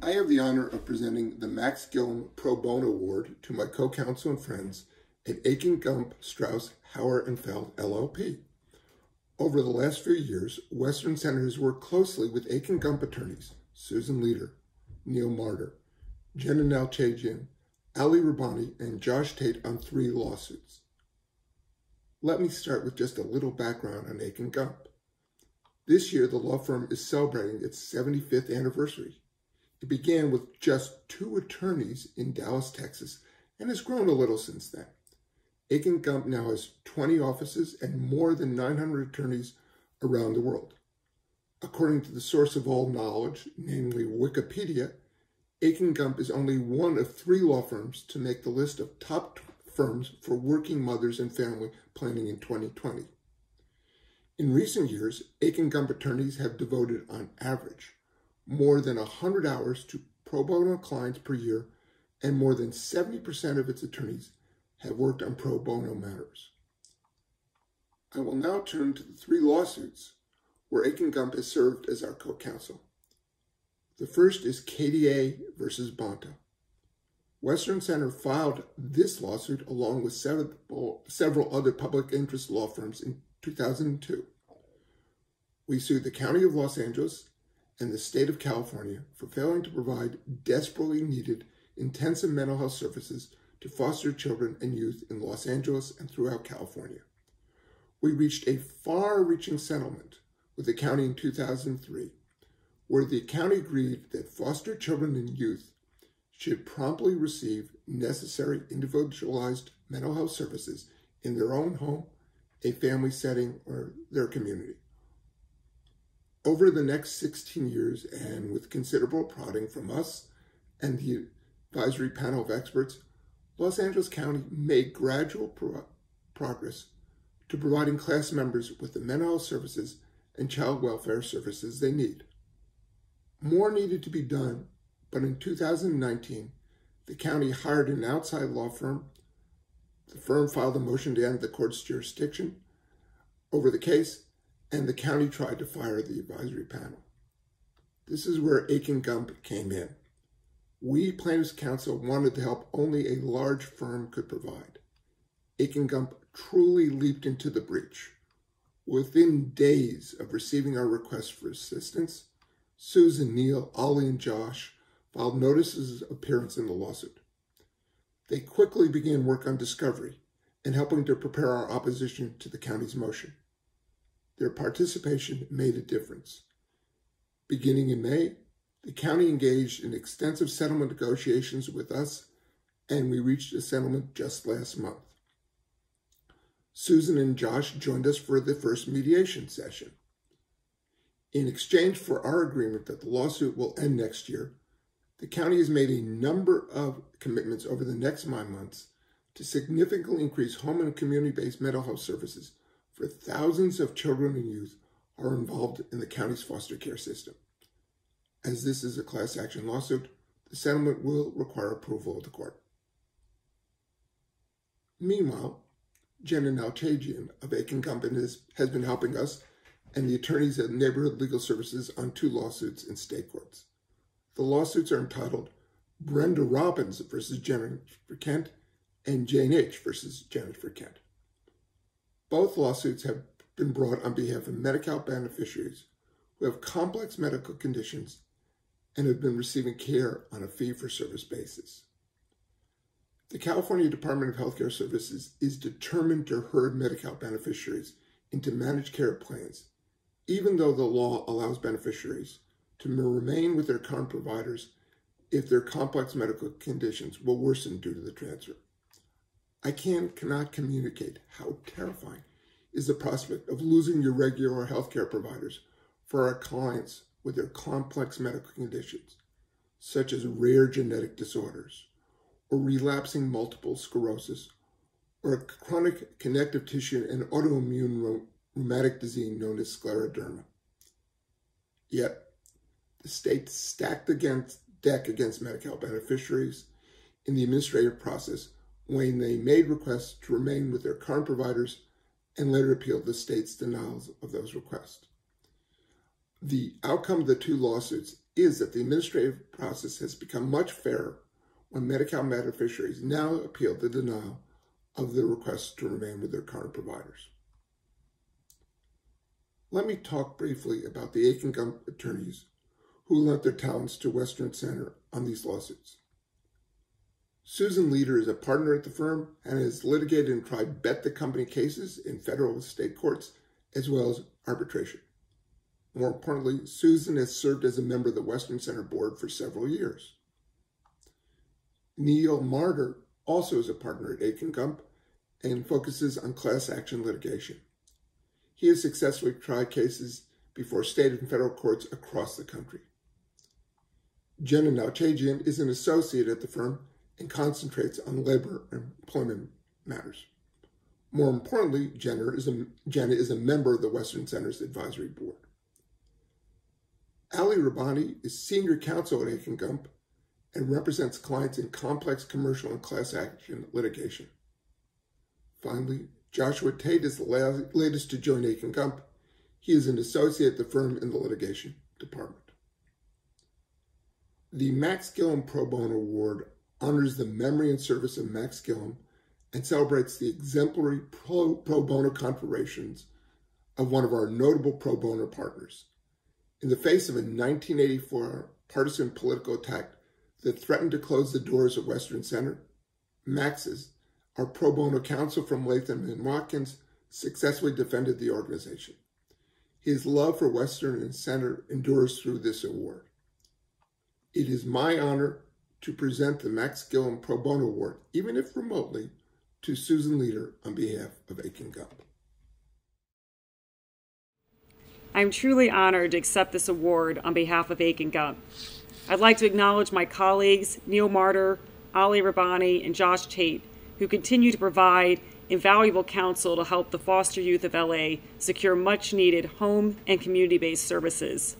I have the honor of presenting the Max Gilm Pro Bono Award to my co-counsel and friends at Akin, Gump, Strauss, Hauer, and Feld, LLP. Over the last few years, Western Senators worked closely with Akin Gump attorneys, Susan Leader, Neil Martyr, Jenna Nalchajian, Ali Rabbani, and Josh Tate on 3 lawsuits. Let me start with just a little background on Akin Gump. This year, the law firm is celebrating its 75th anniversary. It began with just 2 attorneys in Dallas, Texas, and has grown a little since then. Akin Gump now has 20 offices and more than 900 attorneys around the world. According to the source of all knowledge, namely Wikipedia, Akin Gump is only one of 3 law firms to make the list of top firms for working mothers and family planning in 2020. In recent years, Akin Gump attorneys have devoted, on average, more than 100 hours to pro bono clients per year, and more than 70% of its attorneys have worked on pro bono matters. I will now turn to the 3 lawsuits where Akin Gump has served as our co-counsel. The first is KDA versus Bonta. Western Center filed this lawsuit along with several other public interest law firms in 2002. We sued the County of Los Angeles and the State of California for failing to provide desperately needed intensive mental health services to foster children and youth in Los Angeles and throughout California. We reached a far-reaching settlement with the county in 2003, where the county agreed that foster children and youth should promptly receive necessary individualized mental health services in their own home, a family setting, or their community. Over the next 16 years, and with considerable prodding from us and the advisory panel of experts, Los Angeles County made gradual progress to providing class members with the mental health services and child welfare services they need. More needed to be done, but in 2019, the county hired an outside law firm. The firm filed a motion to end the court's jurisdiction over the case, and the county tried to fire the advisory panel. This is where Akin Gump came in. We, plaintiffs' counsel, wanted the help only a large firm could provide. Akin Gump truly leaped into the breach. Within days of receiving our request for assistance, Susan, Neil, Ollie, and Josh filed notices of appearance in the lawsuit. They quickly began work on discovery and helping to prepare our opposition to the county's motion. Their participation made a difference. Beginning in May, the county engaged in extensive settlement negotiations with us, and we reached a settlement just last month. Susan and Josh joined us for the first mediation session. In exchange for our agreement that the lawsuit will end next year, the county has made a number of commitments over the next 9 months to significantly increase home and community-based mental health services for thousands of children and youth who are involved in the county's foster care system. As this is a class action lawsuit, the settlement will require approval of the court. Meanwhile, Jenna Nalchajian of Akin Gump has been helping us and the attorneys at Neighborhood Legal Services on 2 lawsuits in state courts. The lawsuits are entitled Brenda Robbins versus Jennifer Kent and Jane H. versus Jennifer Kent. Both lawsuits have been brought on behalf of Medi-Cal beneficiaries who have complex medical conditions and have been receiving care on a fee-for-service basis. The California Department of Health Care Services is determined to herd Medi-Cal beneficiaries into managed care plans, even though the law allows beneficiaries to remain with their current providers if their complex medical conditions will worsen due to the transfer. I cannot communicate how terrifying is the prospect of losing your regular healthcare providers for our clients with their complex medical conditions, such as rare genetic disorders, or relapsing multiple sclerosis, or a chronic connective tissue and autoimmune rheumatic disease known as scleroderma. Yet, the state stacked the deck against Medi-Cal beneficiaries in the administrative process when they made requests to remain with their current providers and later appealed the state's denials of those requests. The outcome of the 2 lawsuits is that the administrative process has become much fairer when Medi-Cal beneficiaries now appeal the denial of the request to remain with their current providers. Let me talk briefly about the Akin Gump attorneys who lent their talents to Western Center on these lawsuits. Susan Leader is a partner at the firm and has litigated and tried bet the company cases in federal and state courts, as well as arbitration. More importantly, Susan has served as a member of the Western Center board for several years. Neil Martyr also is a partner at Akin Gump and focuses on class action litigation. He has successfully tried cases before state and federal courts across the country. Jenna Nalchajian is an associate at the firm and concentrates on labor and employment matters. More importantly, Jenna is a member of the Western Center's advisory board. Ali Rabbani is senior counsel at Akin Gump and represents clients in complex commercial and class action litigation. Finally, Joshua Tate is the latest to join Akin Gump. He is an associate at the firm in the litigation department. The Max Gillum Pro Bono Award honors the memory and service of Max Gillum and celebrates the exemplary pro bono contributions of one of our notable pro bono partners. In the face of a 1984 partisan political attack that threatened to close the doors of Western Center, Max's, our pro bono counsel from Latham and Watkins, successfully defended the organization. His love for Western Center endures through this award. It is my honor to present the Max Gillum Pro Bono Award, even if remotely, to Susan Leader on behalf of Akin Gump. I'm truly honored to accept this award on behalf of Akin Gump. I'd like to acknowledge my colleagues, Neil Martyr, Ali Rabbani, and Josh Tate, who continue to provide invaluable counsel to help the foster youth of LA secure much-needed home and community-based services.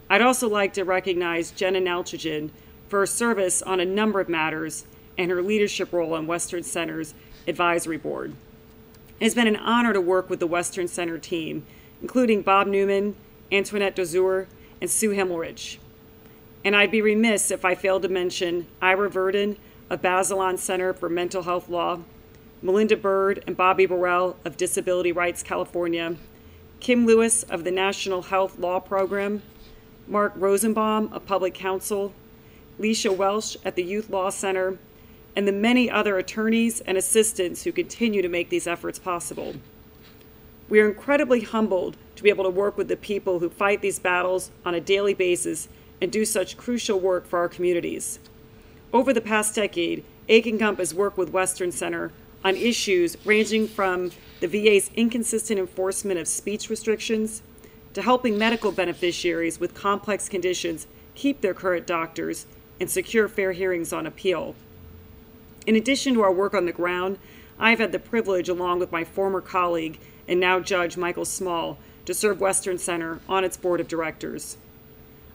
I'd also like to recognize Jenna Nalchajian for her service on a number of matters and her leadership role on Western Center's advisory board. It has been an honor to work with the Western Center team, including Bob Newman, Antoinette Dozur, and Sue Himmelrich. And I'd be remiss if I failed to mention Ira Verdon of Bazelon Center for Mental Health Law, Melinda Bird and Bobby Burrell of Disability Rights California, Kim Lewis of the National Health Law Program, Mark Rosenbaum of Public Counsel, Leisha Welsh at the Youth Law Center, and the many other attorneys and assistants who continue to make these efforts possible. We are incredibly humbled to be able to work with the people who fight these battles on a daily basis and do such crucial work for our communities. Over the past decade, Akin Gump has worked with Western Center on issues ranging from the VA's inconsistent enforcement of speech restrictions to helping medical beneficiaries with complex conditions keep their current doctors and secure fair hearings on appeal. In addition to our work on the ground, I've had the privilege, along with my former colleague and now Judge Michael Small, to serve Western Center on its board of directors.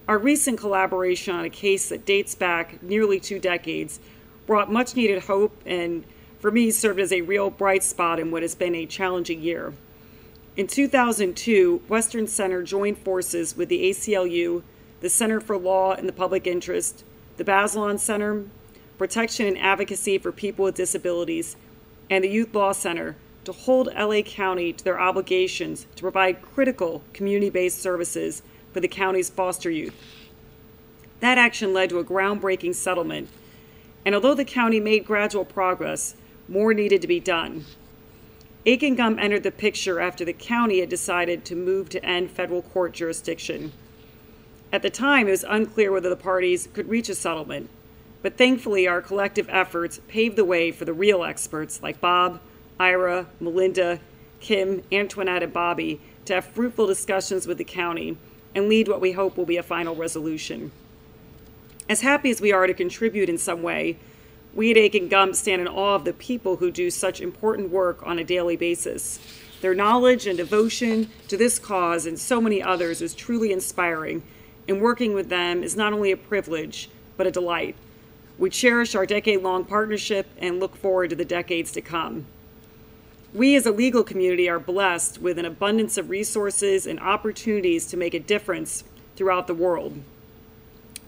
Our recent collaboration on a case that dates back nearly 2 decades brought much needed hope and, for me, served as a real bright spot in what has been a challenging year. In 2002, Western Center joined forces with the ACLU, the Center for Law and the Public Interest, the Bazelon Center, Protection and Advocacy for People with Disabilities, and the Youth Law Center to hold LA County to their obligations to provide critical community-based services for the county's foster youth. That action led to a groundbreaking settlement, and although the county made gradual progress, more needed to be done. Akin Gump entered the picture after the county had decided to move to end federal court jurisdiction. At the time, it was unclear whether the parties could reach a settlement, but thankfully our collective efforts paved the way for the real experts like Bob, Ira, Melinda, Kim, Antoinette, and Bobby to have fruitful discussions with the county and lead what we hope will be a final resolution. As happy as we are to contribute in some way, we at Akin Gump stand in awe of the people who do such important work on a daily basis. Their knowledge and devotion to this cause and so many others is truly inspiring, and working with them is not only a privilege, but a delight. We cherish our decade-long partnership and look forward to the decades to come. We as a legal community are blessed with an abundance of resources and opportunities to make a difference throughout the world.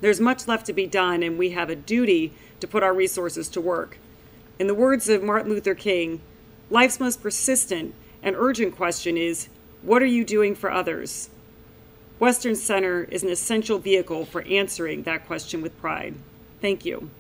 There's much left to be done, and we have a duty to put our resources to work. In the words of Martin Luther King, life's most persistent and urgent question is, what are you doing for others? Western Center is an essential vehicle for answering that question with pride. Thank you.